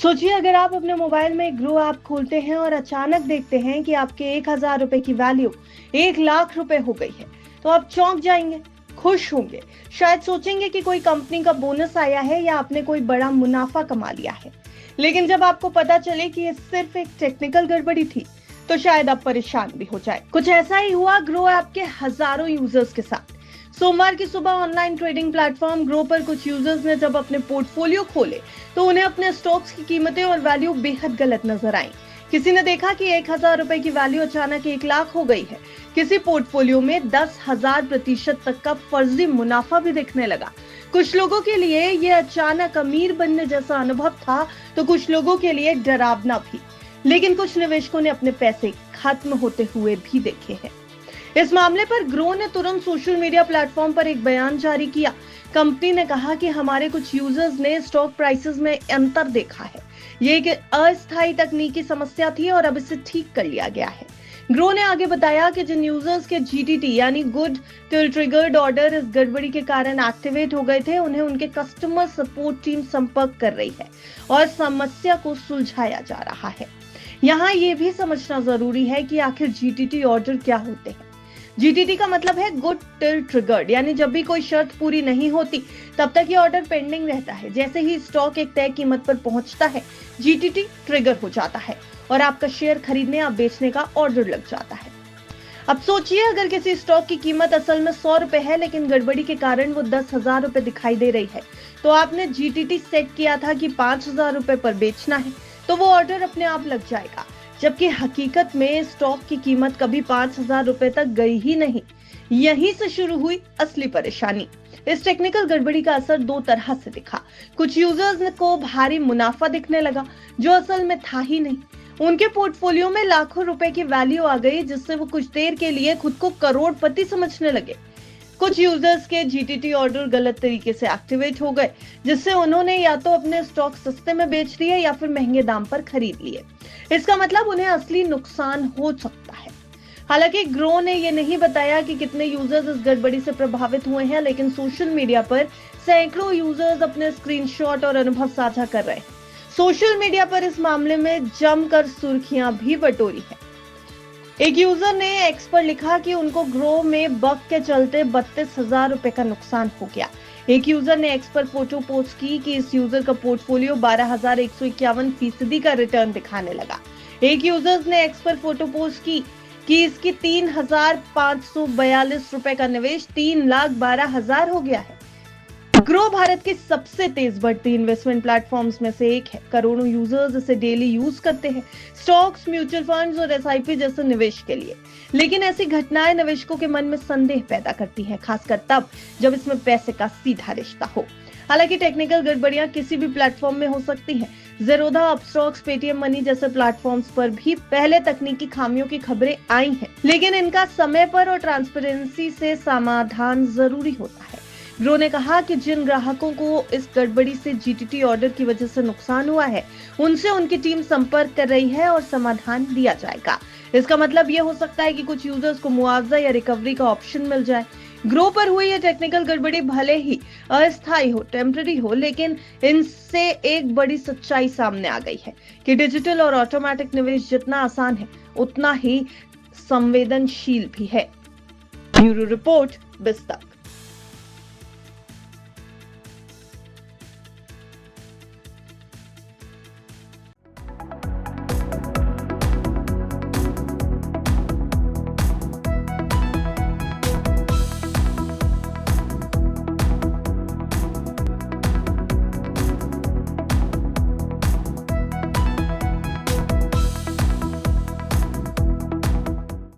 सोचिए अगर आप अपने मोबाइल में ग्रो ऐप खोलते हैं और अचानक देखते हैं कि आपके 1,000 रुपए की वैल्यू 1,00,000 रुपए हो गई है, तो आप चौंक जाएंगे, खुश होंगे, शायद सोचेंगे कि कोई कंपनी का बोनस आया है या आपने कोई बड़ा मुनाफा कमा लिया है। लेकिन जब आपको पता चले कि ये सिर्फ एक टेक्निकल गड़बड़ी थी, तो शायद आप परेशान भी हो जाए। कुछ ऐसा ही हुआ ग्रो ऐप के हजारों यूजर्स के साथ। सोमवार की सुबह ऑनलाइन ट्रेडिंग प्लेटफॉर्म ग्रो पर कुछ यूजर्स ने जब अपने पोर्टफोलियो खोले तो उन्हें अपने स्टॉक्स की कीमतें और वैल्यू बेहद गलत नजर आई। किसी ने देखा कि 1,000 रुपए की वैल्यू अचानक 1,00,000 हो गई है। किसी पोर्टफोलियो में 10,000% तक का फर्जी मुनाफा भी दिखने लगा। कुछ लोगों के लिए ये अचानक अमीर बनने जैसा अनुभव था, तो कुछ लोगों के लिए डरावना भी। लेकिन कुछ निवेशकों ने अपने पैसे खत्म होते हुए भी देखे हैं। इस मामले पर ग्रो ने तुरंत सोशल मीडिया प्लेटफॉर्म पर एक बयान जारी किया। कंपनी ने कहा कि हमारे कुछ यूजर्स ने स्टॉक प्राइसेस में अंतर देखा है। ये एक अस्थायी तकनीकी समस्या थी और अब इसे ठीक कर लिया गया है। ग्रो ने आगे बताया कि जिन यूजर्स के जीटीटी यानी गुड टिल ट्रिगर्ड ऑर्डर इस गड़बड़ी के कारण एक्टिवेट हो गए थे, उन्हें उनके कस्टमर सपोर्ट टीम संपर्क कर रही है और समस्या को सुलझाया जा रहा है। यहाँ ये भी समझना जरूरी है कि आखिर जीटीटी ऑर्डर क्या होते हैं। जीटीटी का मतलब है गुड टिल ट्रिगर्ड, यानी जब भी कोई शर्त पूरी नहीं होती तब तक ये ऑर्डर पेंडिंग रहता है। जैसे ही स्टॉक एक तय कीमत पर पहुंचता है, जीटीटी ट्रिगर हो जाता है और आपका शेयर खरीदने या बेचने का ऑर्डर लग जाता है। अब सोचिए अगर किसी स्टॉक की कीमत असल में 100 रुपए है, लेकिन गड़बड़ी के कारण वो 10,000 रुपए दिखाई दे रही है, तो आपने जीटीटी सेट किया था कि 5,000 रुपए पर बेचना है, तो वो ऑर्डर अपने आप लग जाएगा, जबकि हकीकत में स्टॉक की कीमत कभी 5,000 रुपए तक गई ही नहीं। यहीं से शुरू हुई असली परेशानी। इस टेक्निकल गड़बड़ी का असर दो तरह से दिखा। कुछ यूजर्स को भारी मुनाफा दिखने लगा जो असल में था ही नहीं। उनके पोर्टफोलियो में लाखों रुपए की वैल्यू आ गई, जिससे वो कुछ देर के लिए खुद को करोड़पति समझने लगे। कुछ यूजर्स के जीटीटी ऑर्डर गलत तरीके से एक्टिवेट हो गए, जिससे उन्होंने या तो अपने स्टॉक सस्ते में बेच लिए या फिर महंगे दाम पर खरीद लिए। इसका मतलब उन्हें असली नुकसान हो सकता है। हालांकि ग्रो ने यह नहीं बताया कि कितने यूजर्स इस गड़बड़ी से प्रभावित हुए हैं, लेकिन सोशल मीडिया पर सैकड़ों यूजर्स अपने स्क्रीनशॉट और अनुभव साझा कर रहे हैं। सोशल मीडिया पर इस मामले में जमकर सुर्खियां भी बटोरी है। एक यूजर ने एक्स पर लिखा कि उनको ग्रो में बग के चलते 32,000 रुपए का नुकसान हो गया। एक यूजर ने एक्स पर फोटो पोस्ट की कि इस यूजर का पोर्टफोलियो 12,151% का रिटर्न दिखाने लगा। एक यूजर ने एक्स पर फोटो पोस्ट की कि इसकी 3,542 रुपए का निवेश 3,12,000 हो गया है। ग्रो भारत के सबसे तेज बढ़ती इन्वेस्टमेंट प्लेटफॉर्म्स में से एक है। करोड़ों यूजर्स इसे डेली यूज करते हैं, स्टॉक्स, म्यूचुअल फंड्स और एसआईपी जैसे निवेश के लिए। लेकिन ऐसी घटनाएं निवेशकों के मन में संदेह पैदा करती हैं, खासकर तब जब इसमें पैसे का सीधा रिश्ता हो। हालांकि टेक्निकल गड़बड़ियां किसी भी प्लेटफॉर्म में हो सकती हैं। ज़ेरोधा, अपस्टॉक्स, पेटीएम मनी जैसे प्लेटफॉर्म्स पर भी पहले तकनीकी खामियों की खबरें आई हैं, लेकिन इनका समय पर और ट्रांसपेरेंसी से समाधान जरूरी होता है। ग्रो ने कहा कि जिन ग्राहकों को इस गड़बड़ी से जीटीटी ऑर्डर की वजह से नुकसान हुआ है, उनसे उनकी टीम संपर्क कर रही है और समाधान दिया जाएगा। इसका मतलब ये हो सकता है कि कुछ यूजर्स को मुआवजा या रिकवरी का ऑप्शन मिल जाए। ग्रो पर हुई ये टेक्निकल गड़बड़ी भले ही अस्थायी हो, टेम्पररी हो, लेकिन इनसे एक बड़ी सच्चाई सामने आ गई है कि डिजिटल और ऑटोमेटिक निवेश जितना आसान है, उतना ही संवेदनशील भी है। Bureau report, बिस्तक।